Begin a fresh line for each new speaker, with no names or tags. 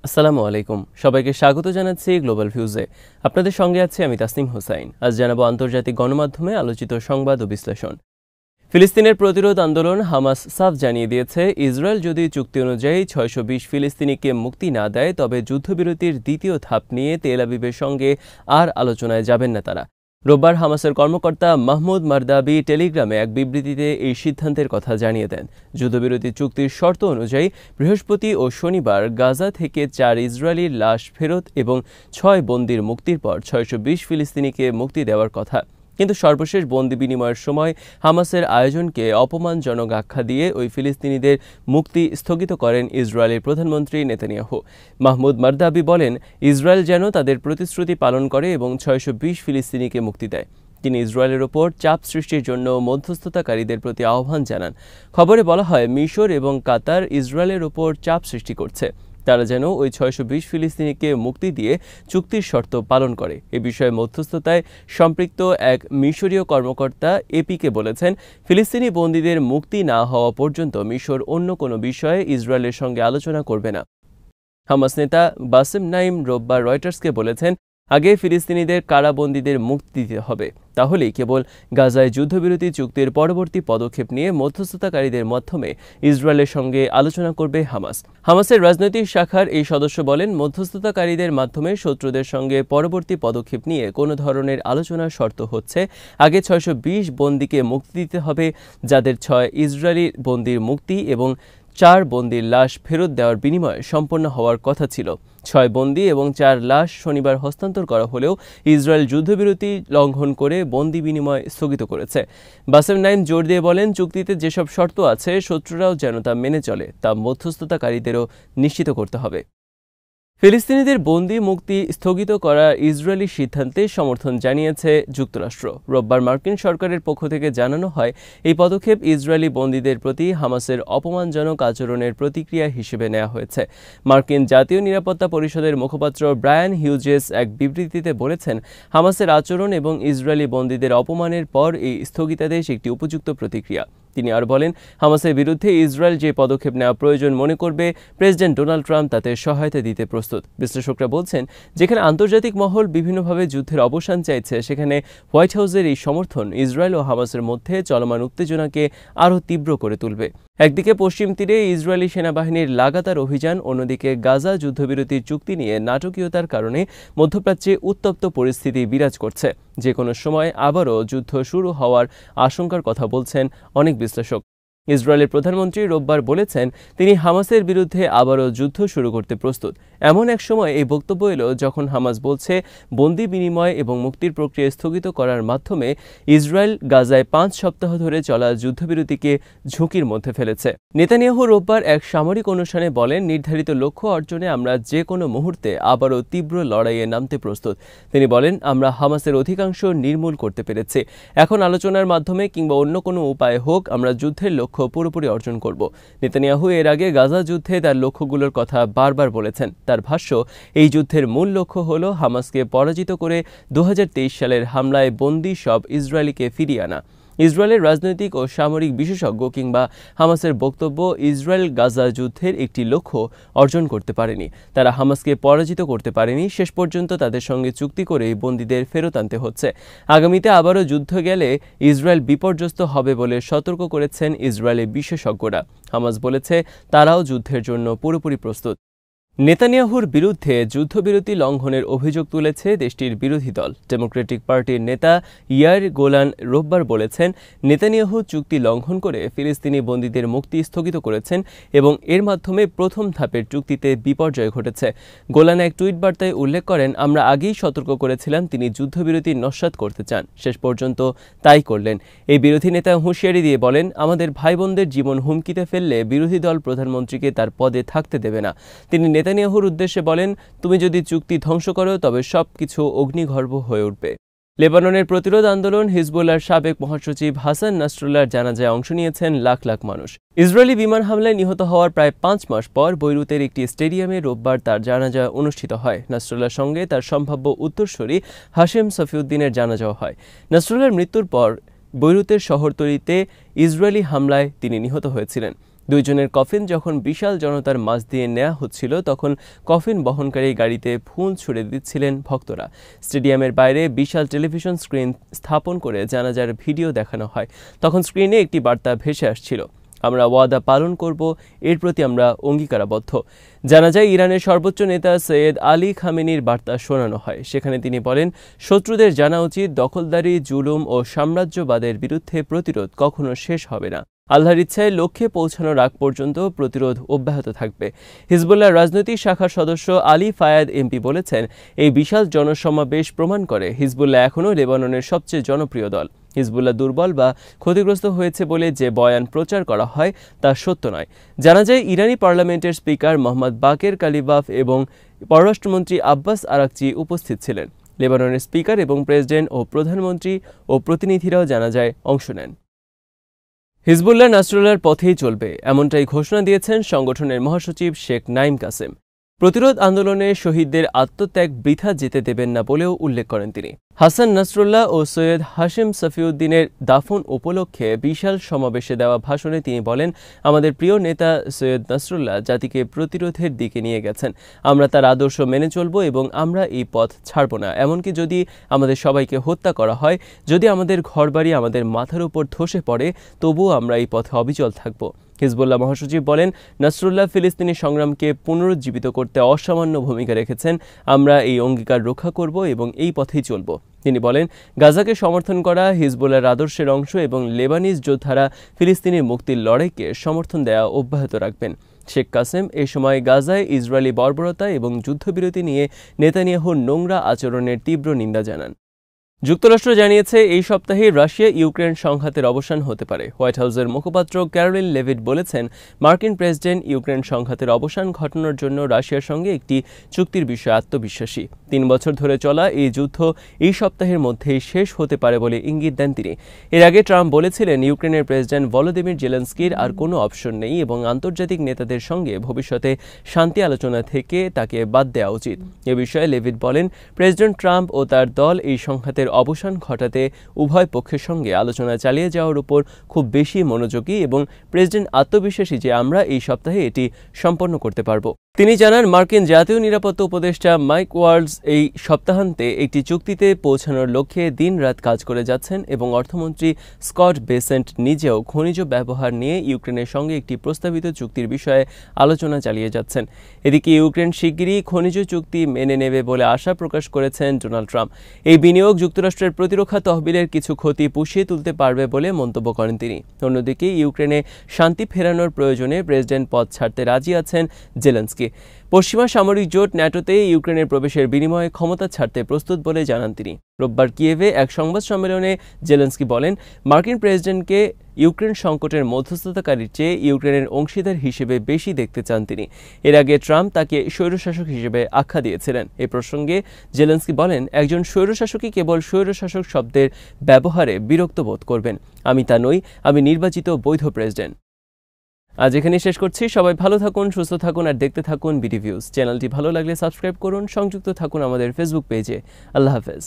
আসসালামু আলাইকুম, সবাইকে স্বাগত জানাচ্ছি গ্লোবাল ভিউজে। আপনাদের সঙ্গে আছি আমি তাসনিম হোসাইন। আজ জানাবো আন্তর্জাতিক গণমাধ্যমে আলোচিত সংবাদ ও বিশ্লেষণ। ফিলিস্তিনের প্রতিরোধ আন্দোলন হামাস সাফ জানিয়ে দিয়েছে, ইসরায়েল যদি চুক্তি অনুযায়ী ৬২০ ফিলিস্তিনিকে মুক্তি না দেয় তবে যুদ্ধবিরতির দ্বিতীয় ধাপ নিয়ে তেল আবিবের সঙ্গে আর আলোচনায় যাবেন না তারা। রোববার হামাসের কর্মকর্তা মাহমুদ মারদাবি টেলিগ্রামে এক বিবৃতিতে এই সিদ্ধান্তের কথা জানিয়ে দেন। যুদ্ধবিরতি চুক্তির শর্ত অনুযায়ী বৃহস্পতি ও শনিবার গাজা থেকে ৪ ইসরায়েলির লাশ ফেরত এবং ৬ বন্দির মুক্তির পর ৬২০ ফিলিস্তিনিকে মুক্তি দেওয়ার কথা। কিন্তু সর্বশেষ বন্দি বিনিময়ের সময় হামাসের আয়োজনকে অপমানজনক আখ্যা দিয়ে ওই ফিলিস্তিনিদের মুক্তি স্থগিত করেন ইসরায়েলের প্রধানমন্ত্রী নেতানিয়াহু। মাহমুদ মারদাবি বলেন, ইসরায়েল যেন তাদের প্রতিশ্রুতি পালন করে এবং ৬২০ ফিলিস্তিনিকে মুক্তি দেয়। তিনি ইসরায়েলের ওপর চাপ সৃষ্টির জন্য মধ্যস্থতাকারীদের প্রতি আহ্বান জানান। খবরে বলা হয়, মিশর এবং কাতার ইসরায়েলের ওপর চাপ সৃষ্টি করছে, তারা যেন ওই ৬২০ ফিলিস্তিনিকে মুক্তি দিয়ে চুক্তির শর্ত পালন করে। এ বিষয়ে মধ্যস্থতায় সম্পৃক্ত এক মিশরীয় কর্মকর্তা এপিকে বলেছেন, ফিলিস্তিনি বন্দীদের মুক্তি না হওয়া পর্যন্ত মিশর অন্য কোনো বিষয়ে ইসরায়েলের সঙ্গে আলোচনা করবে না। হামাস নেতা বাসেম নাইম রোববার রয়টার্সকে বলেছেন, আগে ফিলিস্তিনিদের কারাবন্দীদের মুক্তি দিতে হবে, তাহলেই কেবল গাজায় যুদ্ধবিরতি চুক্তির পরবর্তী পদক্ষেপ নিয়ে মধ্যস্থতাকারীদের মাধ্যমে ইসরায়েলের সঙ্গে আলোচনা করবে হামাস। হামাসের রাজনৈতিক শাখার এই সদস্য বলেন, মধ্যস্থতাকারীদের মাধ্যমে শত্রুদের সঙ্গে পরবর্তী পদক্ষেপ নিয়ে কোনো ধরনের আলোচনার শর্ত হচ্ছে, আগে ৬২০ বন্দীকে মুক্তি দিতে হবে, যাদের ৬ ইসরায়েলি বন্দীর মুক্তি এবং ৪ বন্দির লাশ ফেরত দেওয়ার বিনিময়ে সম্পন্ন হওয়ার কথা ছিল। ৬ বন্দী এবং ৪ লাশ শনিবার হস্তান্তর করা হলেও ইসরায়েল যুদ্ধবিরতি লঙ্ঘন করে বন্দি বিনিময় স্থগিত করেছে। বাসেম নাইম জোর দিয়ে বলেন, চুক্তিতে যেসব শর্ত আছে শত্রুরাও যেন তা মেনে চলে, তা মধ্যস্থতাকারীদেরও নিশ্চিত করতে হবে। ফিলিস্তিনিদের বন্দি মুক্তি স্থগিত করার ইসরায়েলি সিদ্ধান্তে সমর্থন জানিয়েছে যুক্তরাষ্ট্র। রোববার মার্কিন সরকারের পক্ষ থেকে জানানো হয়, এই পদক্ষেপ ইসরায়েলি বন্দীদের প্রতি হামাসের অপমানজনক আচরণের প্রতিক্রিয়া হিসেবে নেওয়া হয়েছে। মার্কিন জাতীয় নিরাপত্তা পরিষদের মুখপাত্র ব্রায়ান হিউজেস এক বিবৃতিতে বলেছেন, হামাসের আচরণ এবং ইসরায়েলি বন্দীদের অপমানের পর এই স্থগিতাদেশ একটি উপযুক্ত প্রতিক্রিয়া। তিনি আর বলেন, হামাসের বিরুদ্ধে ইসরায়েল যে পদক্ষেপ নেওয়া প্রয়োজন মনে করবে, প্রেসিডেন্ট ডোনাল্ড ট্রাম্প তাতে সহায়তা দিতে প্রস্তুত। বিশ্লেষকরা বলছেন, যেখানে আন্তর্জাতিক মহল বিভিন্নভাবে যুদ্ধের অবসান চাইছে, সেখানে হোয়াইট হাউসের এই সমর্থন ইসরায়েল ও হামাসের মধ্যে চলমান উত্তেজনাকে আরও তীব্র করে তুলবে। একদিকে পশ্চিম তীরে ইসরায়েলি সেনাবাহিনীর লাগাতার অভিযান, অন্যদিকে গাজা যুদ্ধবিরতির চুক্তি নিয়ে নাটকীয়তার কারণে মধ্যপ্রাচ্যে উত্তপ্ত পরিস্থিতি বিরাজ করছে। যে কোনো সময় আবারও যুদ্ধ শুরু হওয়ার আশঙ্কার কথা বলছেন অনেক বিশ্লেষক। ইসরায়েলের প্রধানমন্ত্রী রোববার বলেছেন, তিনি হামাসের বিরুদ্ধে আবারও যুদ্ধ শুরু করতে প্রস্তুত। এমন এক সময় এই বক্তব্য এলো যখন হামাস বলছে, বন্দি বিনিময় এবং মুক্তির প্রক্রিয়া স্থগিত করার মাধ্যমে ইসরায়েল গাজায় ৫ সপ্তাহ ধরে চলা যুদ্ধবিরতিকে ঝুঁকির মধ্যে ফেলেছে। নেতানিয়াহু রোববার এক সামরিক অনুষ্ঠানে বলেন, নির্ধারিত লক্ষ্য অর্জনে আমরা যে কোনো মুহূর্তে আবারও তীব্র লড়াইয়ে নামতে প্রস্তুত। তিনি বলেন, আমরা হামাসের অধিকাংশ নির্মূল করতে পেরেছি। এখন আলোচনার মাধ্যমে কিংবা অন্য কোনো উপায়ে হোক, আমরা যুদ্ধের লক্ষ্য পুরোপুরি অর্জন করব। নেতানিয়াহু এর আগে গাজা যুদ্ধে তার লক্ষ্যগুলোর কথা বারবার বলেছেন। তার ভাষ্য, এই যুদ্ধের মূল লক্ষ্য হল হামাসকে পরাজিত করে ২০২৩ সালের হামলায় বন্দী সব ইসরায়েলিকে ফিরিয়ে আনা। ইসরায়েলের রাজনৈতিক ও সামরিক বিশেষজ্ঞ কিংবা হামাসের বক্তব্য, ইসরায়েল গাজা যুদ্ধের একটি লক্ষ্য অর্জন করতে পারেনি, তারা হামাসকে পরাজিত করতে পারেনি। শেষ পর্যন্ত তাদের সঙ্গে চুক্তি করেই বন্দীদের ফেরত আনতে হচ্ছে। আগামীতে আবারও যুদ্ধ গেলে ইসরায়েল বিপর্যস্ত হবে বলে সতর্ক করেছেন ইসরায়েলের বিশেষজ্ঞরা। হামাস বলেছে, তারাও যুদ্ধের জন্য পুরোপুরি প্রস্তুত। নেতানিয়াহুর বিরুদ্ধে যুদ্ধবিরতি লঙ্ঘনের অভিযোগ তুলেছে দেশটির বিরোধী দল। ডেমোক্রেটিক পার্টির নেতা ইয়ার গোলান রোববার বলেছেন, নেতানিয়াহু চুক্তি লঙ্ঘন করে ফিলিস্তিনি বন্দীদের মুক্তি স্থগিত করেছেন এবং এর মাধ্যমে প্রথম ধাপের চুক্তিতে বিপর্যয় ঘটেছে। গোলান এক টুইট বার্তায় উল্লেখ করেন, আমরা আগেই সতর্ক করেছিলাম তিনি যুদ্ধবিরতি নস্যাৎ করতে চান, শেষ পর্যন্ত তাই করলেন। এই বিরোধী নেতা হুঁশিয়ারি দিয়ে বলেন, আমাদের ভাই বোনদের জীবন হুমকিতে ফেললে বিরোধী দল প্রধানমন্ত্রীকে তার পদে থাকতে দেবে না। তিনি নেতানিয়াহুর উদ্দেশ্যে বলেন, তুমি যদি চুক্তি ধ্বংস করো তবে সবকিছু অগ্নিগর্ভ হয়ে উঠবে। লেবাননের প্রতিরোধ আন্দোলন হিজবুল্লাহর সাবেক মহাসচিব হাসান নাসরুল্লাহর জানাজায় অংশ নিয়েছেন লাখ লাখ মানুষ। ইসরায়েলি বিমান হামলায় নিহত হওয়ার প্রায় ৫ মাস পর বৈরুতের একটি স্টেডিয়ামে রোববার তার জানাজা অনুষ্ঠিত হয়। নাসরুল্লাহর সঙ্গে তার সম্ভাব্য উত্তরসূরি হাশেম সফিউদ্দিনের জানাজাও হয়। নাসরুল্লাহর মৃত্যুর পর বৈরুতের শহরতলিতে ইসরায়েলি হামলায় তিনি নিহত হয়েছিলেন। দুইজনের কফিন যখন বিশাল জনতার মাঝ দিয়ে নেওয়া হচ্ছিল তখন কফিন বহনকারী গাড়িতে ফুল ছুড়ে দিচ্ছিলেন ভক্তরা। স্টেডিয়ামের বাইরে বিশাল টেলিভিশন স্ক্রিন স্থাপন করে জানাজার ভিডিও দেখানো হয়। তখন স্ক্রিনে একটি বার্তা ভেসে আসছিল, আমরা ওয়াদা পালন করব, এর প্রতি আমরা অঙ্গীকারাবদ্ধ। জানাজায় ইরানের সর্বোচ্চ নেতা সৈয়দ আলী খামেনির বার্তা শোনানো হয়। সেখানে তিনি বলেন, শত্রুদের জানা উচিত দখলদারি, জুলুম ও সাম্রাজ্যবাদের বিরুদ্ধে প্রতিরোধ কখনো শেষ হবে না। আল্লাহর ইচ্ছায় লক্ষ্যে পৌঁছানোর আগ পর্যন্ত প্রতিরোধ অব্যাহত থাকবে। হিজবুল্লাহ রাজনৈতিক শাখার সদস্য আলী ফায়াদ এমপি বলেছেন, এই বিশাল জনসমাবেশ প্রমাণ করে হিজবুল্লাহ এখনও লেবাননের সবচেয়ে জনপ্রিয় দল। হিজবুল্লাহ দুর্বল বা ক্ষতিগ্রস্ত হয়েছে বলে যে বয়ান প্রচার করা হয় তা সত্য নয়। জানা যায়, ইরানি পার্লামেন্টের স্পিকার মোহাম্মদ বাকের কালিবাফ এবং পররাষ্ট্রমন্ত্রী আব্বাস আরাকচি উপস্থিত ছিলেন। লেবাননের স্পিকার এবং প্রেসিডেন্ট ও প্রধানমন্ত্রী ও প্রতিনিধিরাও জানাজায় অংশ নেন। হিজবুল্লাহ নাসরুল্লাহর পথেই চলবে, এমনটাই ঘোষণা দিয়েছেন সংগঠনের মহাসচিব শেখ নাঈম কাসেম। প্রতিরোধ আন্দোলনে শহীদদের আত্মত্যাগ বৃথা যেতে দেবেন না বলেও উল্লেখ করেন তিনি। হাসান নাসরুল্লাহ ও সৈয়দ হাশেম সফিউদ্দিনের দাফন উপলক্ষে বিশাল সমাবেশে দেওয়া ভাষণে তিনি বলেন, আমাদের প্রিয় নেতা সৈয়দ নাসরুল্লাহ জাতিকে প্রতিরোধের দিকে নিয়ে গেছেন। আমরা তার আদর্শ মেনে চলব এবং আমরা এই পথ ছাড়ব না। এমনকি যদি আমাদের সবাইকে হত্যা করা হয়, যদি আমাদের ঘরবাড়ি আমাদের মাথার উপর ধসে পড়ে, তবুও আমরা এই পথে অবিচল থাকব। হিজবুল্লাহ মহাসচিব বলেন, নাসরুল্লাহ ফিলিস্তিনি সংগ্রামকে পুনরুজ্জীবিত করতে অসামান্য ভূমিকা রেখেছেন। আমরা এই অঙ্গীকার রক্ষা করব এবং এই পথেই চলব। তিনি বলেন, গাজাকে সমর্থন করা হিজবুল্লাহর আদর্শের অংশ এবং লেবানিজ যোদ্ধারা ফিলিস্তিনের মুক্তির লড়াইকে সমর্থন দেওয়া অব্যাহত রাখবেন। শেখ কাসেম এ সময় গাজায় ইসরায়েলি বর্বরতা এবং যুদ্ধবিরতি নিয়ে নেতানিয়াহুর নোংরা আচরণের তীব্র নিন্দা জানান। যুক্তরাষ্ট্র জানিয়েছে, এই সপ্তাহে রাশিয়া ইউক্রেন সংঘাতের অবসান হতে পারে। হোয়াইট হাউসের মুখপাত্র ক্যারোলিন লেভিট বলেছেন, মার্কিন প্রেসিডেন্ট ইউক্রেন সংঘাতের অবসান ঘটানোর জন্য রাশিয়ার সঙ্গে একটি চুক্তির বিষয়ে আত্মবিশ্বাসী। 3 বছর ধরে চলা এই যুদ্ধ এই সপ্তাহের মধ্যেই শেষ হতে পারে বলে ইঙ্গিত দেন তিনি। এর আগে ট্রাম্প বলেছিলেন, ইউক্রেনের প্রেসিডেন্ট ভলোদিমির জেলেনস্কির আর কোনো অপশন নেই এবং আন্তর্জাতিক নেতাদের সঙ্গে ভবিষ্যতে শান্তি আলোচনা থেকে তাকে বাদ দেওয়া উচিত। এ বিষয়ে লেভিট বলেন, প্রেসিডেন্ট ট্রাম্প ও তার দল এই সংঘাতের অবসান ঘটাতে উভয় পক্ষের সঙ্গে আলোচনা চালিয়ে যাওয়ার উপর খুব বেশি মনোযোগী এবং প্রেসিডেন্ট আত্মবিশ্বাসী যে আমরা এই সপ্তাহে এটি সম্পন্ন করতে পারব। তিনি জানান, মার্কিন জাতীয় নিরাপত্তা উপদেষ্টা মাইক ওয়ালস এই সপ্তাহান্তে একটি চুক্তিতে পৌঁছানোর লক্ষ্যে দিন-রাত কাজ করে যাচ্ছেন এবং অর্থমন্ত্রী স্কট বেসেন্ট নিজেও খনিজ ব্যবহার নিয়ে ইউক্রেনের সঙ্গে একটি প্রস্তাবিত চুক্তির বিষয়ে আলোচনা চালিয়ে যাচ্ছেন। এদিকে ইউক্রেন শিগগিরই খনিজ চুক্তি মেনে নেবে বলে আশা প্রকাশ করেছেন ডোনাল্ড ট্রাম্প। এই বিনিয়োগ যুক্তরাষ্ট্রের প্রতিরক্ষা তহবিলের কিছু ক্ষতি পুষিয়ে তুলতে পারবে বলে মন্তব্য করেন তিনি। অন্যদিকে ইউক্রেনে শান্তি ফেরানোর প্রয়োজনে প্রেসিডেন্ট পদ ছাড়তে রাজি আছেন জেলেনস্কি। পশ্চিমা সামরিক জোট ন্যাটোতে ইউক্রেনের প্রবেশের বিনিময়ে ক্ষমতা ছাড়তে প্রস্তুত বলে জানান তিনি। রোববার কিয়েভে এক সংবাদ সম্মেলনে জেলেনস্কি বলেন, মার্কিন প্রেসিডেন্টকে ইউক্রেন সংকটের মধ্যস্থতাকারীর চেয়ে ইউক্রেনের অংশীদার হিসেবে বেশি দেখতে চান তিনি। এর আগে ট্রাম্প তাকে স্বৈরশাসক হিসেবে আখ্যা দিয়েছিলেন। এ প্রসঙ্গে জেলেনস্কি বলেন, একজন স্বৈরশাসকই কেবল স্বৈরশাসক শব্দের ব্যবহারে বিরক্ত বোধ করবেন। আমি তা নই, আমি নির্বাচিত বৈধ প্রেসিডেন্ট। আজ এখানেই শেষ করছি। সবাই ভালো থাকুন, সুস্থ থাকুন আর দেখতে থাকুন বিডি ভিউজ। চ্যানেলটি ভালো লাগলে সাবস্ক্রাইব করুন, সংযুক্ত থাকুন আমাদের ফেসবুক পেজে। আল্লাহ হাফেজ।